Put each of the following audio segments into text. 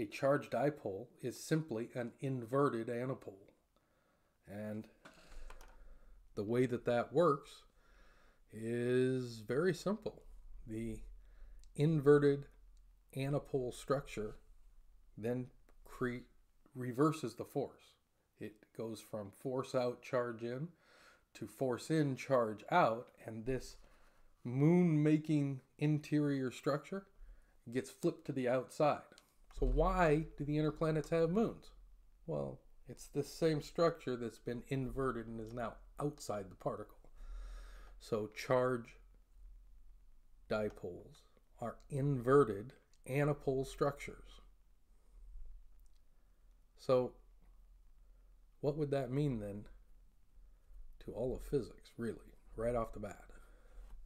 a charged dipole is simply an inverted anapole. And the way that that works is very simple. The inverted anapole structure then reverses the force. It goes from force out, charge in, to force in, charge out, and this moon-making interior structure gets flipped to the outside. So why do the inner planets have moons? Well, it's this same structure that's been inverted and is now outside the particle. So charge dipoles are inverted anapole structures. So what would that mean then to all of physics, really, right off the bat?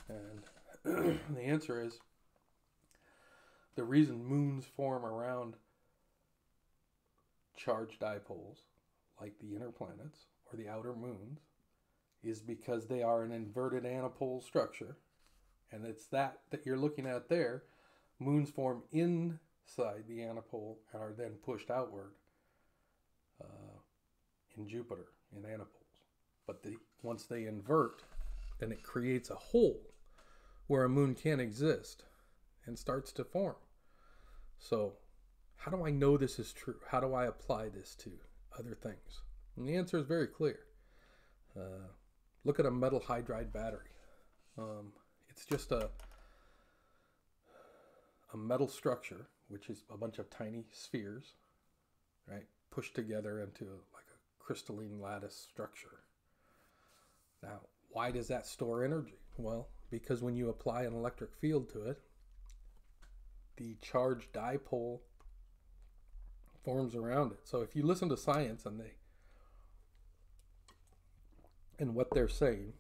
And the answer is, the reason moons form around charged dipoles, like the inner planets or the outer moons, is because they are an inverted anapole structure. And it's that you're looking at there. Moons form inside the anapole and are then pushed outward in Jupiter, in Anapoles. But once they invert, then it creates a hole where a moon can exist and starts to form. So how do I know this is true? How do I apply this to other things? And the answer is very clear. Look at a metal hydride battery. It's just a metal structure, which is a bunch of tiny spheres, right, pushed together into like a crystalline lattice structure. Now, why does that store energy? Well, because when you apply an electric field to it, the charged dipole forms around it. So if you listen to science and what they're saying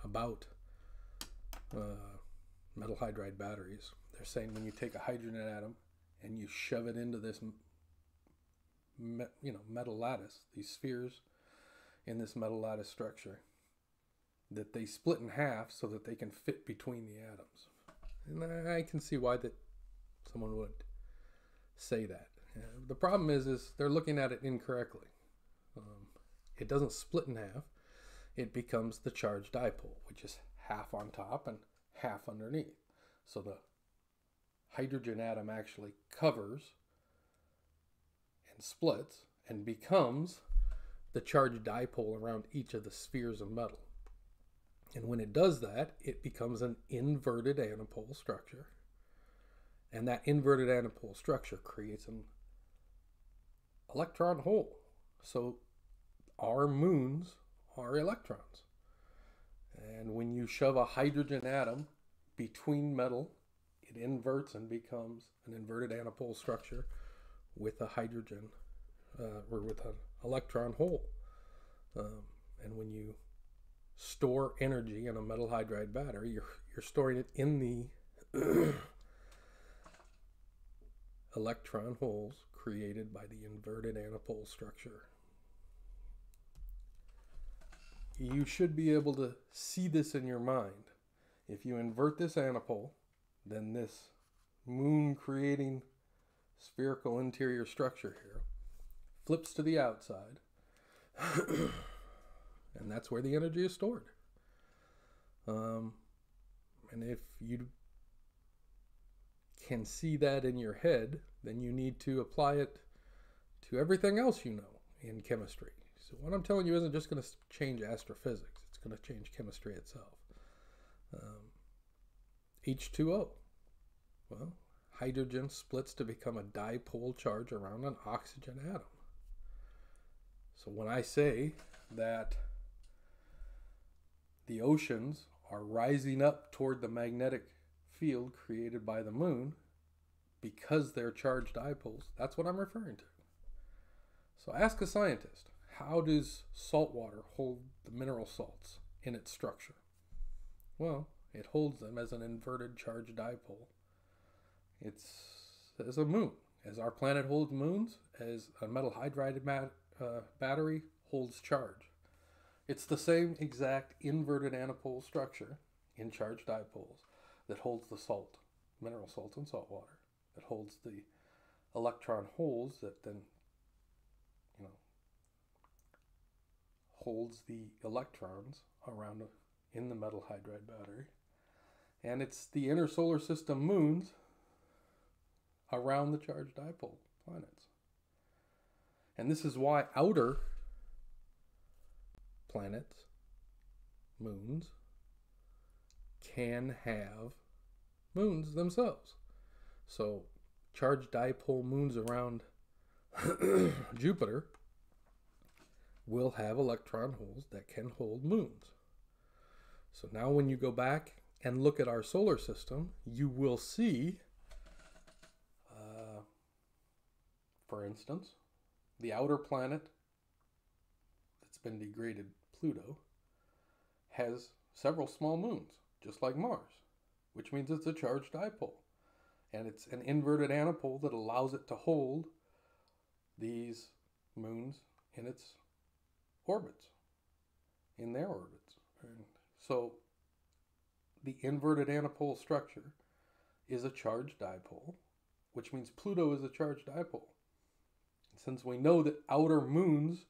about metal hydride batteries, they're saying when you take a hydrogen atom and you shove it into this metal lattice, these spheres in this metal lattice structure, that they split in half so that they can fit between the atoms. And I can see why that someone would say that. The problem is they're looking at it incorrectly. It doesn't split in half. It becomes the charged dipole, which is half on top and half underneath. So the hydrogen atom actually covers and splits and becomes the charged dipole around each of the spheres of metal. And when it does that, it becomes an inverted anapole structure. And that inverted anapole structure creates an electron hole. So our moons are electrons. And when you shove a hydrogen atom between metal, it inverts and becomes an inverted anapole structure with a hydrogen or with an electron hole. And when you store energy in a metal hydride battery, you're storing it in the electron holes created by the inverted anapole structure. You should be able to see this in your mind. If you invert this anapole, then this moon creating spherical interior structure here flips to the outside and that's where the energy is stored. And if you can see that in your head, then you need to apply it to everything else you know in chemistry. So what I'm telling you isn't just going to change astrophysics. It's going to change chemistry itself. H2O. Well, hydrogen splits to become a dipole charge around an oxygen atom. So when I say that the oceans are rising up toward the magnetic field created by the moon because they're charged dipoles, that's what I'm referring to. So ask a scientist, how does salt water hold the mineral salts in its structure? Well, it holds them as an inverted charged dipole. It's as a moon. As our planet holds moons, as a metal hydride battery holds charge. It's the same exact inverted anapole structure in charged dipoles that holds the salt, mineral salts and salt water, that holds the electron holes that then, holds the electrons around in the metal hydride battery. And it's the inner solar system moons around the charged dipole planets. And this is why outer planets, moons, can have moons themselves. So charged dipole moons around Jupiter will have electron holes that can hold moons. So now when you go back and look at our solar system, you will see, for instance, the outer planet that's been degraded, Pluto, has several small moons, just like Mars, which means it's a charged dipole. And it's an inverted anapole that allows it to hold these moons in its orbits, in their orbits. And so the inverted anapole structure is a charged dipole, which means Pluto is a charged dipole. And since we know that outer moons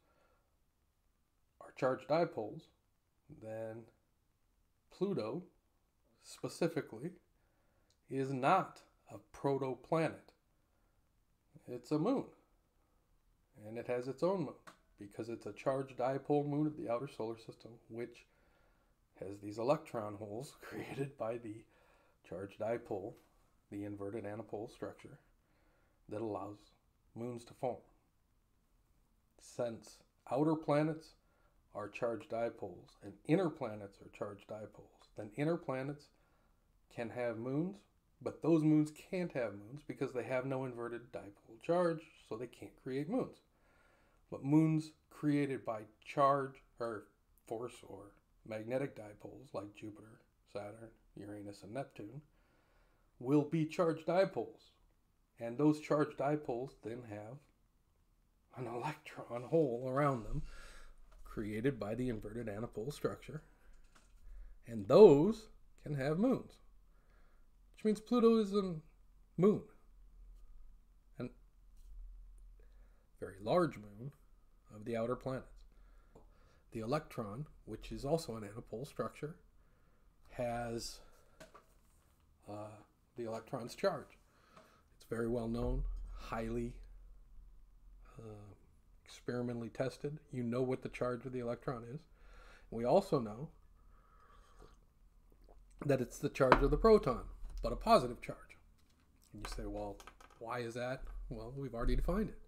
are charged dipoles, then Pluto specifically is not a protoplanet. It's a moon, and it has its own moon because it's a charged dipole moon of the outer solar system, which has these electron holes created by the charged dipole, the inverted anapole structure, that allows moons to form. Since outer planets are charged dipoles and inner planets are charged dipoles, then inner planets can have moons, but those moons can't have moons because they have no inverted dipole charge, so they can't create moons. But moons created by charge or force or magnetic dipoles like Jupiter, Saturn, Uranus, and Neptune will be charged dipoles. And those charged dipoles then have an electron hole around them created by the inverted anapole structure. And those can have moons, which means Pluto is a moon. And very large moon of the outer planets. The electron, which is also an anapole structure, has the electron's charge. It's very well known, highly experimentally tested. You know what the charge of the electron is. We also know that it's the charge of the proton, but a positive charge. And you say, well, why is that? Well, we've already defined it.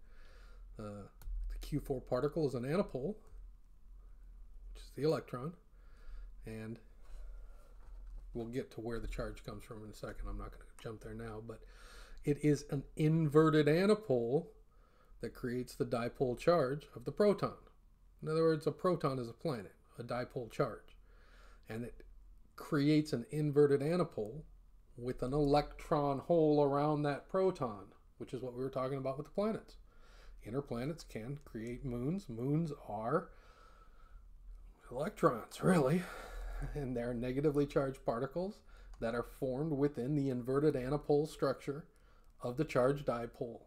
The Q4 particle is an anapole, which is the electron, and we'll get to where the charge comes from in a second. I'm not going to jump there now, but it is an inverted anapole that creates the dipole charge of the proton. In other words, a proton is a planet, a dipole charge, and it creates an inverted anapole with an electron hole around that proton, which is what we were talking about with the planets. Inner planets can create moons. Moons are electrons, really, and they're negatively charged particles that are formed within the inverted anapole structure of the charged dipole.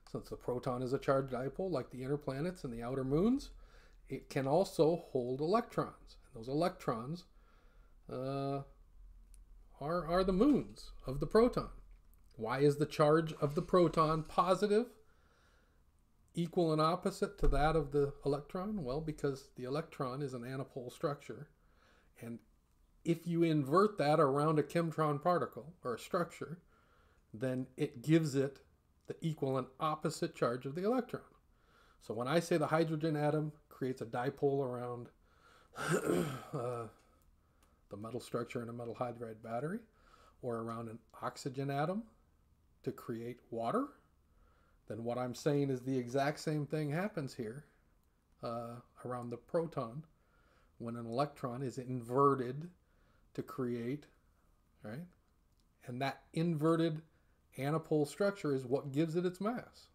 Since the proton is a charged dipole, like the inner planets and the outer moons, it can also hold electrons. And those electrons are the moons of the proton. Why is the charge of the proton positive, equal and opposite to that of the electron? Well, because the electron is an anapole structure, and if you invert that around a chemtron particle or a structure, then it gives it the equal and opposite charge of the electron. So when I say the hydrogen atom creates a dipole around the metal structure in a metal hydride battery, or around an oxygen atom to create water, then what I'm saying is the exact same thing happens here around the proton when an electron is inverted to create, right? And that inverted anapole structure is what gives it its mass.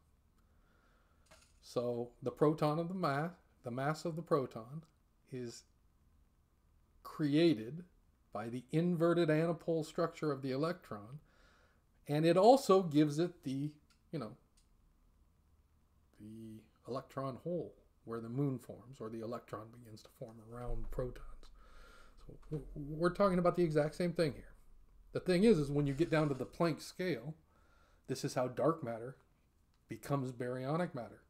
So the proton of the mass of the proton is created by the inverted anapole structure of the electron, and it also gives it the, electron hole where the moon forms, or the electron begins to form around protons. So we're talking about the exact same thing here. The thing is when you get down to the Planck scale, this is how dark matter becomes baryonic matter.